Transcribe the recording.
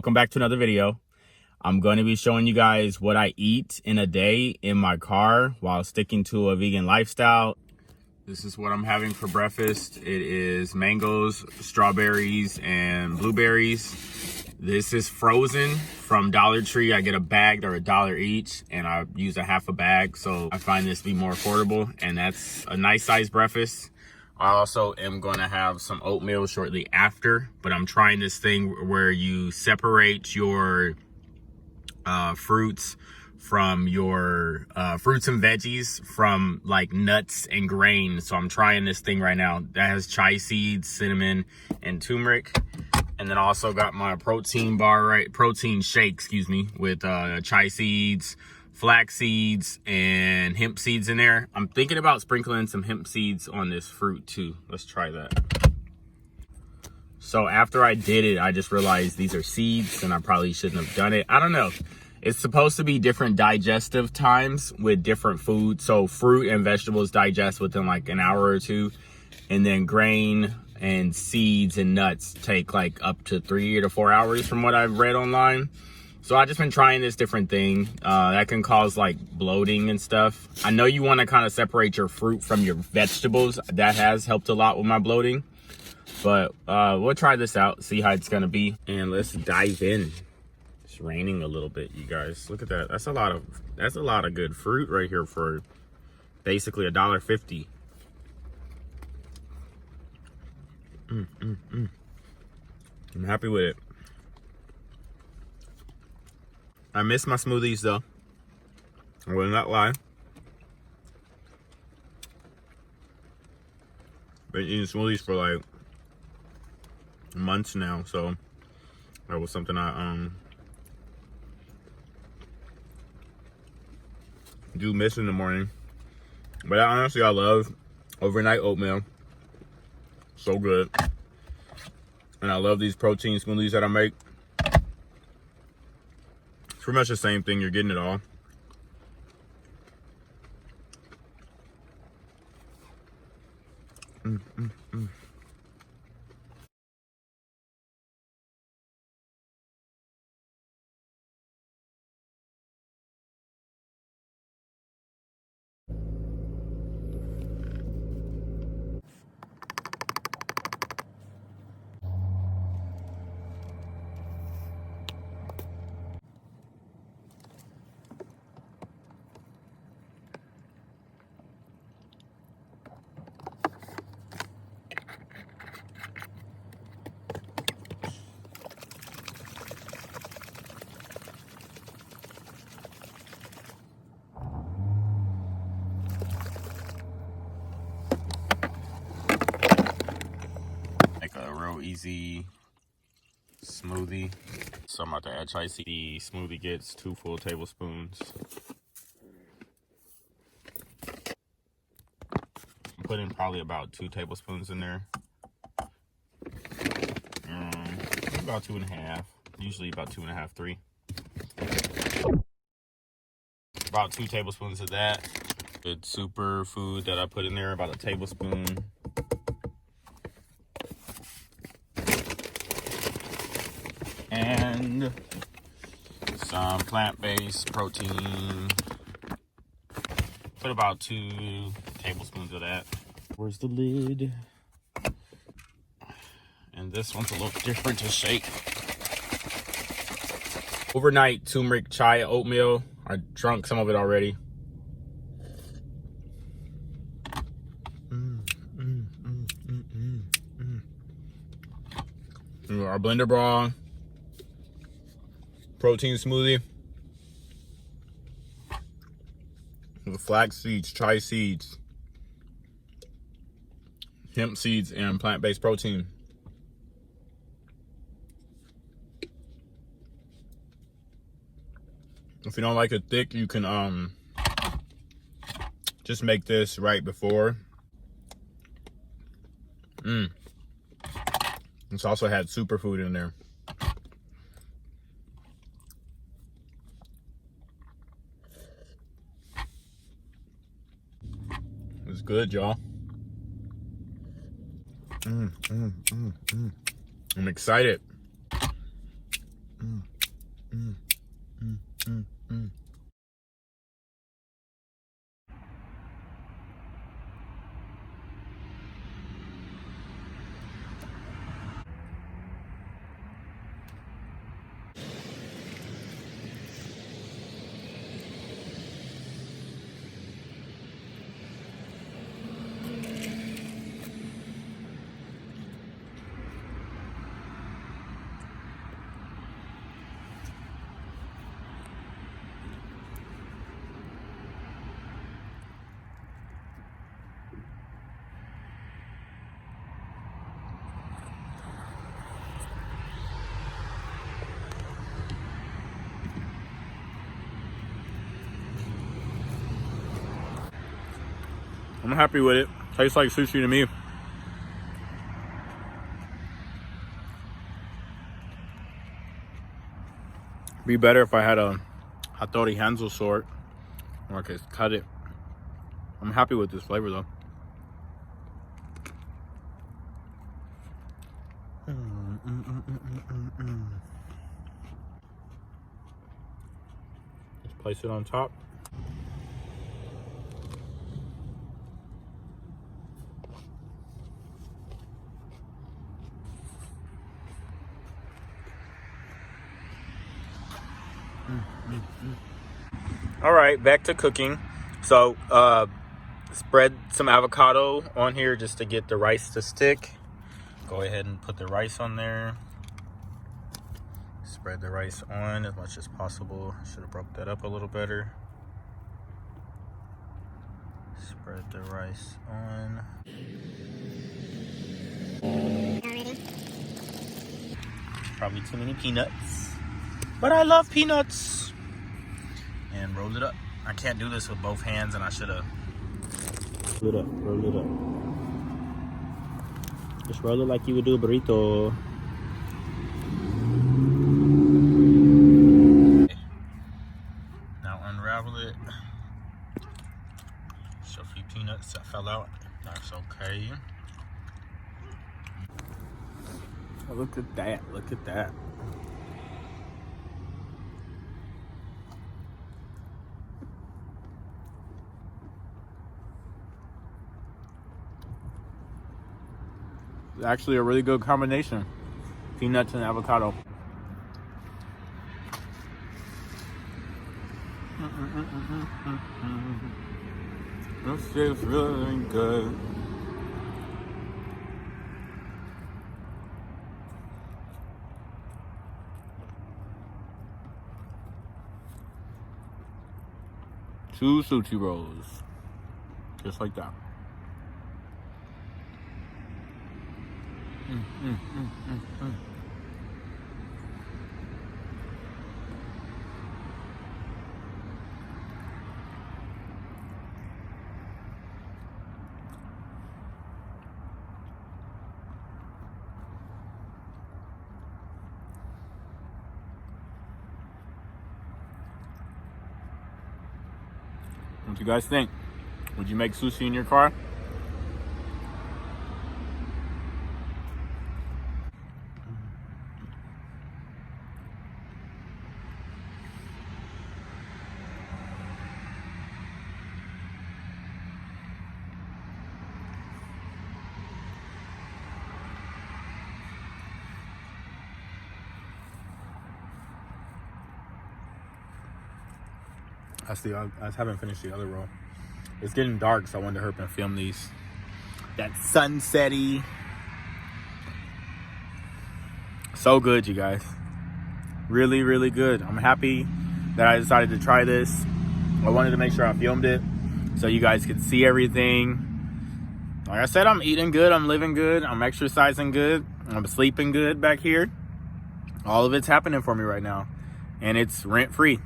Welcome back to another video. I'm going to be showing you guys what I eat in a day in my car while sticking to a vegan lifestyle. This is what I'm having for breakfast. It is mangoes, strawberries, and blueberries. This is frozen from Dollar Tree. I get a bag, they're $1 each, and I use a half a bag, so I find this to be more affordable, and that's a nice sized breakfast. I also am going to have some oatmeal shortly after, but I'm trying this thing where you separate your fruits from your fruits and veggies from like nuts and grain. So I'm trying this thing right now that has chia seeds, cinnamon, and turmeric. And then I also got my protein shake, with chia seeds, flax seeds, and hemp seeds in there. I'm thinking about sprinkling some hemp seeds on this fruit too. Let's try that. So after I did it, I just realized these are seeds and I probably shouldn't have done it. I don't know. It's supposed to be different digestive times with different foods. So fruit and vegetables digest within like an hour or two. And then grain and seeds and nuts take like up to 3 to 4 hours from what I've read online. So I just been trying this different thing that can cause like bloating and stuff. I know you want to kind of separate your fruit from your vegetables. That has helped a lot with my bloating. But we'll try this out, see how it's gonna be, and let's dive in. It's raining a little bit, you guys. Look at that. That's a lot of good fruit right here for basically $1.50. I'm happy with it. I miss my smoothies though. I will not lie. Been eating smoothies for like months now, so that was something I do miss in the morning. But honestly, I love overnight oatmeal. So good. And I love these protein smoothies that I make. It's pretty much the same thing. You're getting it all. Make a real easy smoothie. So I'm about to add chia seed. The smoothie gets 2 full tablespoons. I'm putting probably about 2 tablespoons in there. About 2.5. Usually about 2.5, 3. About 2 tablespoons of that. Good super food that I put in there, about a tablespoon. And some plant-based protein. Put about 2 tablespoons of that. Where's the lid? And this one's a little different to shake. Overnight turmeric chia oatmeal. I drunk some of it already. Our blender bra. Protein smoothie. With flax seeds, chia seeds, hemp seeds, and plant-based protein. If you don't like it thick, you can just make this right before. It's also had superfood in there. It's good, y'all. I'm excited. I'm happy with it. Tastes like sushi to me. Be better if I had a Hattori Hansel sort, or I could cut it. I'm happy with this flavor though. Just place it on top. All right, back to cooking. So spread some avocado on here just to get the rice to stick. Go ahead and put the rice on there. Spread the rice on as much as possible. Should have broke that up a little better. Spread the rice on. Probably too many peanuts, but I love peanuts. And roll it up. I can't do this with both hands, and I should have. Roll it up, roll it up. Just roll it like you would do a burrito. Now unravel it. Just a few peanuts that fell out. That's okay. Oh, look at that, look at that. Actually a really good combination. Peanuts and avocado. This is really good. Two sushi rolls. Just like that. What do you guys think? Would you make sushi in your car? I haven't finished the other roll. It's getting dark, so I wanted to hurry up and film these. That sunsetty. So good, you guys. Really, really good. I'm happy that I decided to try this. I wanted to make sure I filmed it so you guys could see everything. Like I said, I'm eating good, I'm living good, I'm exercising good, I'm sleeping good back here. All of it's happening for me right now. And it's rent-free.